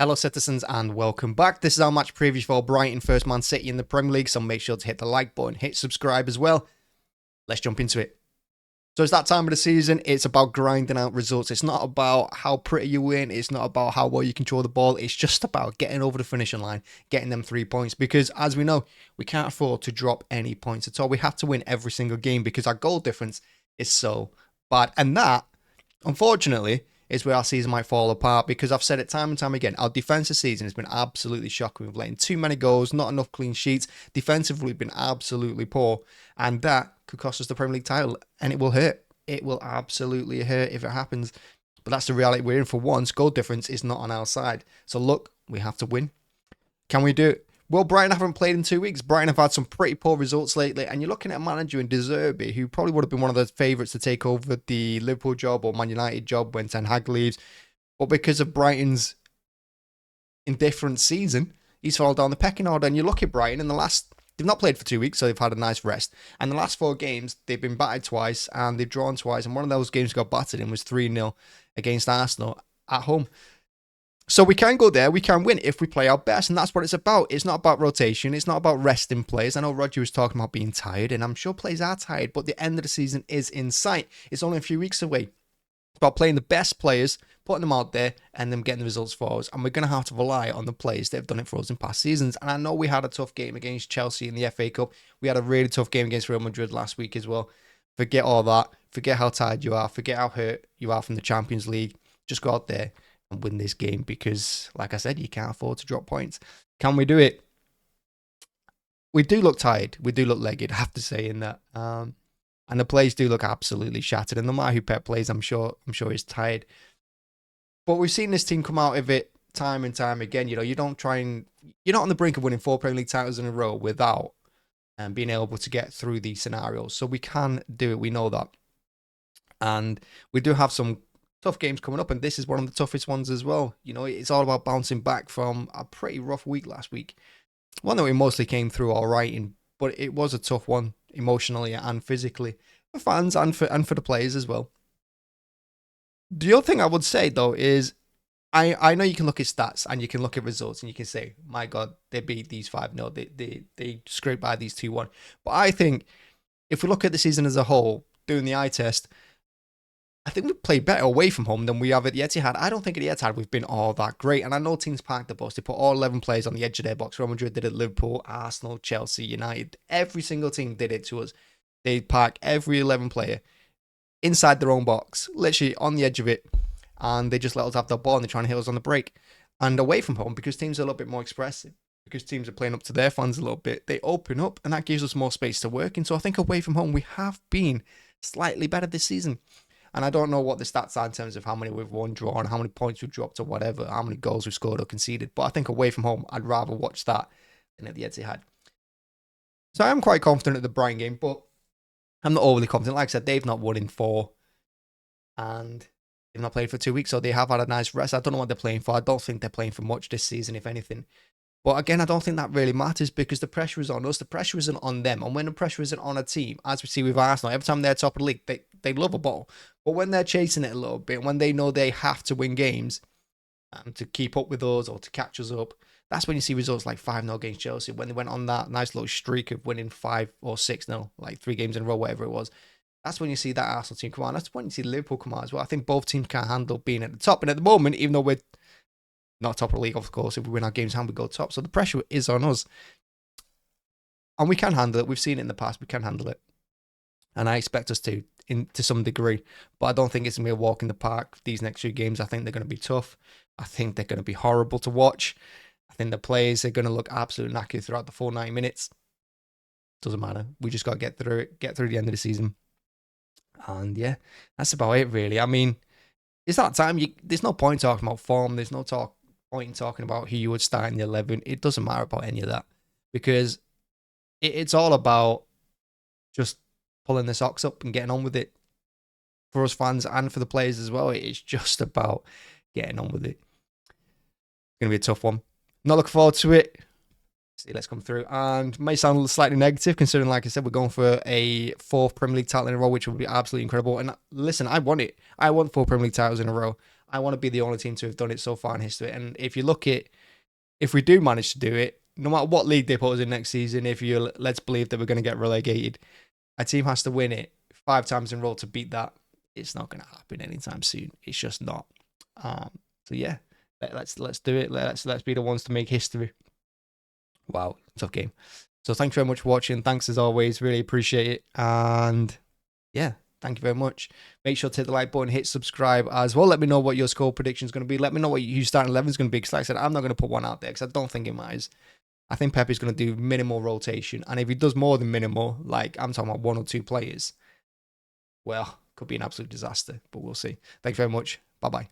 Hello, citizens, and welcome back. This is our match preview for Brighton first Man City in the Premier League, so make sure to hit the like button, hit subscribe as well. Let's jump into it. So it's that time of the season. It's about grinding out results. It's not about how pretty you win. It's not about how well you control the ball. It's just about getting over the finishing line, getting them 3 points. Because as we know, we can't afford to drop any points at all. We have to win every single game because our goal difference is so bad. And that, unfortunately, is where our season might fall apart because I've said it time and time again. Our defensive season has been absolutely shocking. We've let in too many goals, not enough clean sheets. Defensively, we've been absolutely poor. And that could cost us the Premier League title. And it will hurt. It will absolutely hurt if it happens. But that's the reality we're in for once. Goal difference is not on our side. So look, we have to win. Can we do it? Well, Brighton haven't played in 2 weeks. Brighton have had some pretty poor results lately. And you're looking at a manager in De Zerbi, who probably would have been one of the favourites to take over the Liverpool job or Man United job when Ten Hag leaves. But because of Brighton's indifferent season, he's fallen down the pecking order. And you look at Brighton in the last... They've not played for 2 weeks, so they've had a nice rest. And the last 4 games, they've been battered twice and they've drawn twice. And one of those games got battered in was 3-0 against Arsenal at home. So we can go there, we can win if we play our best, and that's what it's about. It's not about rotation, it's not about resting players. I know Roger was talking about being tired, and I'm sure players are tired, but the end of the season is in sight. It's only a few weeks away. It's about playing the best players, putting them out there, and them getting the results for us. And we're going to have to rely on the players that have done it for us in past seasons. And I know we had a tough game against Chelsea in the FA Cup. We had a really tough game against Real Madrid last week as well. Forget all that. Forget how tired you are. Forget how hurt you are from the Champions League. Just go out there and win this game because, like I said, you can't afford to drop points. Can we do it? We do look tired. We do look legged, I have to say, in that. And the players do look absolutely shattered. And no matter who Pep plays, I'm sure he's tired. But we've seen this team come out of it time and time again. You know, you're not on the brink of winning 4 Premier League titles in a row without being able to get through these scenarios. So we can do it. We know that. And we do have some tough games coming up, and this is one of the toughest ones as well. You know, it's all about bouncing back from a pretty rough week last week. One that we mostly came through all right in, but it was a tough one emotionally and physically for fans and for the players as well. The other thing I would say though is I know you can look at stats and you can look at results and you can say, my God, they beat these 5-0, they scraped by these 2-1. But I think if we look at the season as a whole, doing the eye test, I think we've played better away from home than we have at the Etihad. I don't think at the Etihad we've been all that great. And I know teams parked the bus. They put all 11 players on the edge of their box. Real Madrid did it, Liverpool, Arsenal, Chelsea, United. Every single team did it to us. They park every 11 player inside their own box, literally on the edge of it. And they just let us have the ball and they're trying to hit us on the break. And away from home, because teams are a little bit more expressive, because teams are playing up to their fans a little bit, they open up and that gives us more space to work in. So I think away from home, we have been slightly better this season. And I don't know what the stats are in terms of how many we've won, drawn, how many points we've dropped or whatever, how many goals we've scored or conceded. But I think away from home, I'd rather watch that than at the Etihad. So I am quite confident at the Brighton game, but I'm not overly confident. Like I said, they've not won in 4. And they've not played for 2 weeks, so they have had a nice rest. I don't know what they're playing for. I don't think they're playing for much this season, if anything. But again, I don't think that really matters because the pressure is on us. The pressure isn't on them. And when the pressure isn't on a team, as we see with Arsenal, every time they're top of the league, they love a ball. But when they're chasing it a little bit, when they know they have to win games to keep up with us or to catch us up, that's when you see results like 5-0 against Chelsea, when they went on that nice little streak of winning 5 or 6-0, like 3 games in a row, whatever it was. That's when you see that Arsenal team come on. That's when you see Liverpool come on as well. I think both teams can't handle being at the top. And at the moment, even though we're not top of the league, of course, if we win our games, how we go top. So the pressure is on us. And we can handle it. We've seen it in the past. We can handle it. And I expect us to some degree. But I don't think it's going to be a walk in the park these next few games. I think they're going to be tough. I think they're going to be horrible to watch. I think the players are going to look absolutely knackered throughout the full 90 minutes. Doesn't matter. We just got to get through it, get through the end of the season. And yeah, that's about it, really. I mean, it's that time. There's no point talking about form. There's no point in talking about who you would start in the 11. It doesn't matter about any of that because it's all about just pulling the socks up and getting on with it for us fans and for the players as well. It's just about getting on with it. It's going to be a tough one. Not looking forward to it. See, let's come through. And may sound slightly negative, considering, like I said, we're going for a 4th Premier League title in a row, which would be absolutely incredible. And listen, I want it. I want 4 Premier League titles in a row. I want to be the only team to have done it so far in history. And if you look at, if we do manage to do it, no matter what league they put us in next season, if you let's believe that we're going to get relegated, a team has to win it 5 times in a row to beat that. It's not going to happen anytime soon. It's just not. So yeah, let's do it. Let's be the ones to make history. Wow, tough game. So thank you very much for watching. Thanks as always. Really appreciate it. And yeah, thank you very much. Make sure to hit the like button, hit subscribe as well. Let me know what your score prediction is going to be. Let me know what your starting 11 is going to be. Because like I said, I'm not going to put one out there because I don't think it matters. I think Pep is going to do minimal rotation. And if he does more than minimal, like I'm talking about 1 or 2 players, well, could be an absolute disaster. But we'll see. Thank you very much. Bye-bye.